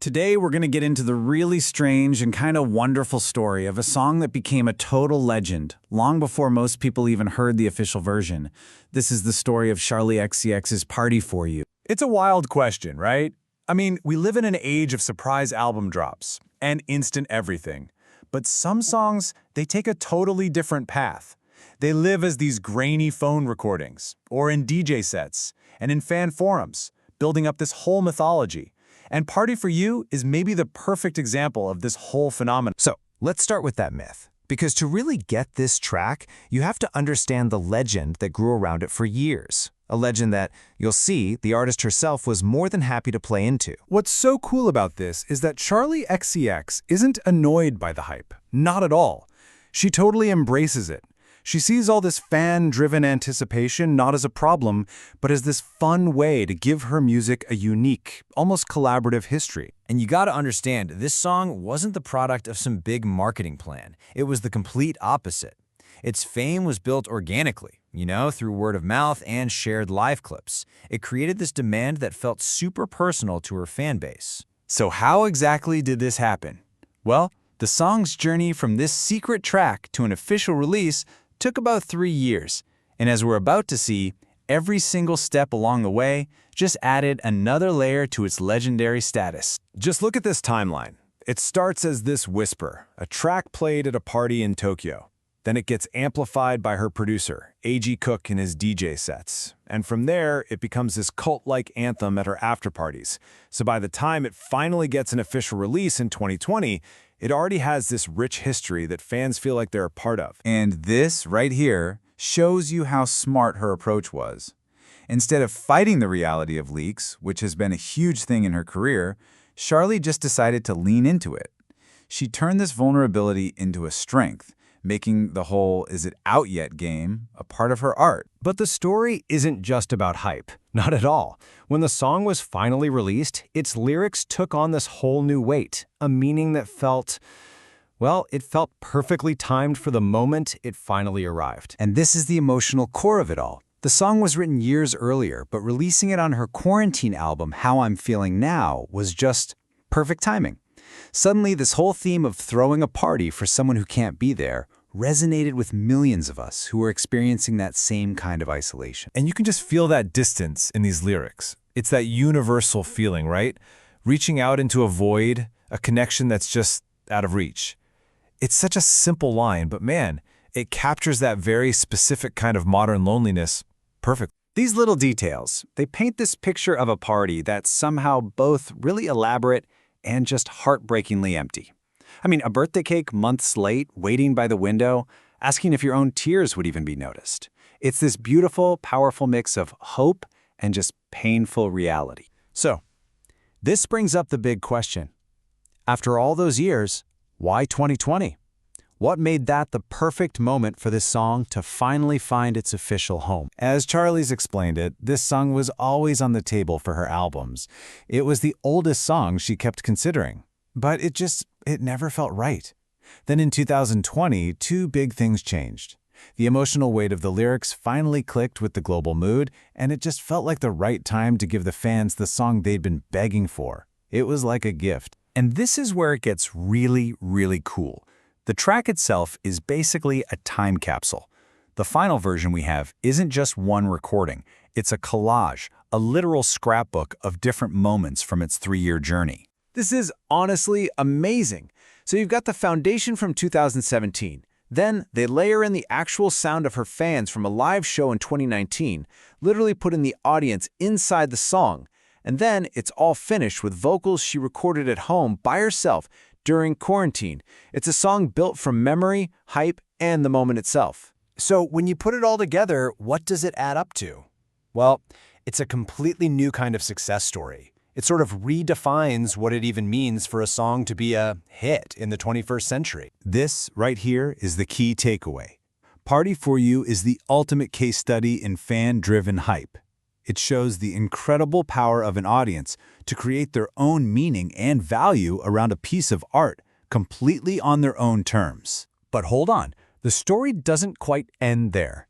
Today, we're going to get into the really strange and kind of wonderful story of a song that became a total legend long before most people even heard the official version. This is the story of Charli XCX's Party For You. It's a wild question, right? I mean, we live in an age of surprise album drops and instant everything. But some songs, they take a totally different path. They live as these grainy phone recordings, or in DJ sets, and in fan forums, building up this whole mythology. And Party For You is maybe the perfect example of this whole phenomenon. So let's start with that myth. Because to really get this track, you have to understand the legend that grew around it for years. A legend that, you'll see, the artist herself was more than happy to play into. What's so cool about this is that Charli XCX isn't annoyed by the hype. Not at all. She totally embraces it. She sees all this fan-driven anticipation not as a problem, but as this fun way to give her music a unique, almost collaborative history. And you gotta understand, this song wasn't the product of some big marketing plan. It was the complete opposite. Its fame was built organically, through word of mouth and shared live clips. It created this demand that felt super personal to her fan base. So how exactly did this happen? Well, the song's journey from this secret track to an official release took about 3 years, and as we're about to see, every single step along the way just added another layer to its legendary status. Just look at this timeline. It starts as this whisper, a track played at a party in Tokyo. Then it gets amplified by her producer, A.G. Cook, in his DJ sets. And from there, it becomes this cult-like anthem at her after-parties. So by the time it finally gets an official release in 2020, it already has this rich history that fans feel like they're a part of. And this, right here, shows you how smart her approach was. Instead of fighting the reality of leaks, which has been a huge thing in her career, Charli just decided to lean into it. She turned this vulnerability into a strength, making the whole "is it out yet" game a part of her art. But the story isn't just about hype. Not at all. When the song was finally released, its lyrics took on this whole new weight, a meaning that felt, well, it felt perfectly timed for the moment it finally arrived. And this is the emotional core of it all. The song was written years earlier, but releasing it on her quarantine album, How I'm Feeling Now, was just perfect timing. Suddenly, this whole theme of throwing a party for someone who can't be there resonated with millions of us who were experiencing that same kind of isolation. And you can just feel that distance in these lyrics. It's that universal feeling, right? Reaching out into a void, a connection that's just out of reach. It's such a simple line, but man, it captures that very specific kind of modern loneliness perfectly. These little details, they paint this picture of a party that's somehow both really elaborate and just heartbreakingly empty. I mean, a birthday cake months late, waiting by the window, asking if your own tears would even be noticed. It's this beautiful, powerful mix of hope and just painful reality. So, this brings up the big question. After all those years, why 2020? What made that the perfect moment for this song to finally find its official home? As Charli's explained it, this song was always on the table for her albums. It was the oldest song she kept considering. But it never felt right. Then in 2020, two big things changed. The emotional weight of the lyrics finally clicked with the global mood, and it just felt like the right time to give the fans the song they'd been begging for. It was like a gift. And this is where it gets really, really cool. The track itself is basically a time capsule. The final version we have isn't just one recording. It's a collage, a literal scrapbook of different moments from its 3-year journey. This is honestly amazing. So you've got the foundation from 2017. Then they layer in the actual sound of her fans from a live show in 2019, literally putting the audience inside the song. And then it's all finished with vocals she recorded at home by herself during quarantine. It's a song built from memory, hype, and the moment itself. So when you put it all together, what does it add up to? Well, it's a completely new kind of success story. It sort of redefines what it even means for a song to be a hit in the 21st century. This right here is the key takeaway. Party For You is the ultimate case study in fan-driven hype. It shows the incredible power of an audience to create their own meaning and value around a piece of art completely on their own terms. But hold on, the story doesn't quite end there.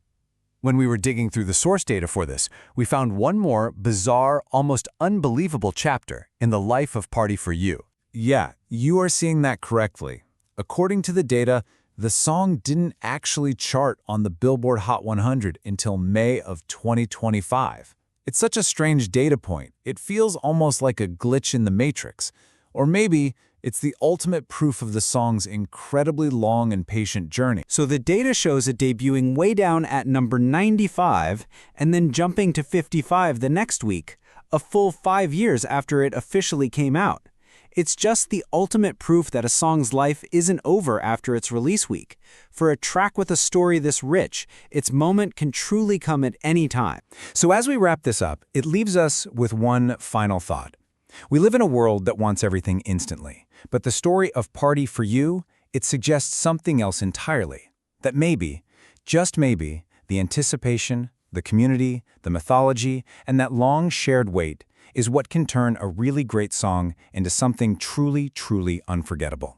When we were digging through the source data for this, we found one more bizarre, almost unbelievable chapter in the life of Party for You. Yeah, you are seeing that correctly. According to the data, the song didn't actually chart on the Billboard Hot 100 until May of 2025. It's such a strange data point. It feels almost like a glitch in the matrix. Or maybe it's the ultimate proof of the song's incredibly long and patient journey. So the data shows it debuting way down at number 95 and then jumping to 55 the next week, a full 5 years after it officially came out. It's just the ultimate proof that a song's life isn't over after its release week. For a track with a story this rich, its moment can truly come at any time. So as we wrap this up, it leaves us with one final thought. We live in a world that wants everything instantly, but the story of Party for You, it suggests something else entirely. That maybe, just maybe, the anticipation, the community, the mythology, and that long shared wait is what can turn a really great song into something truly, truly unforgettable.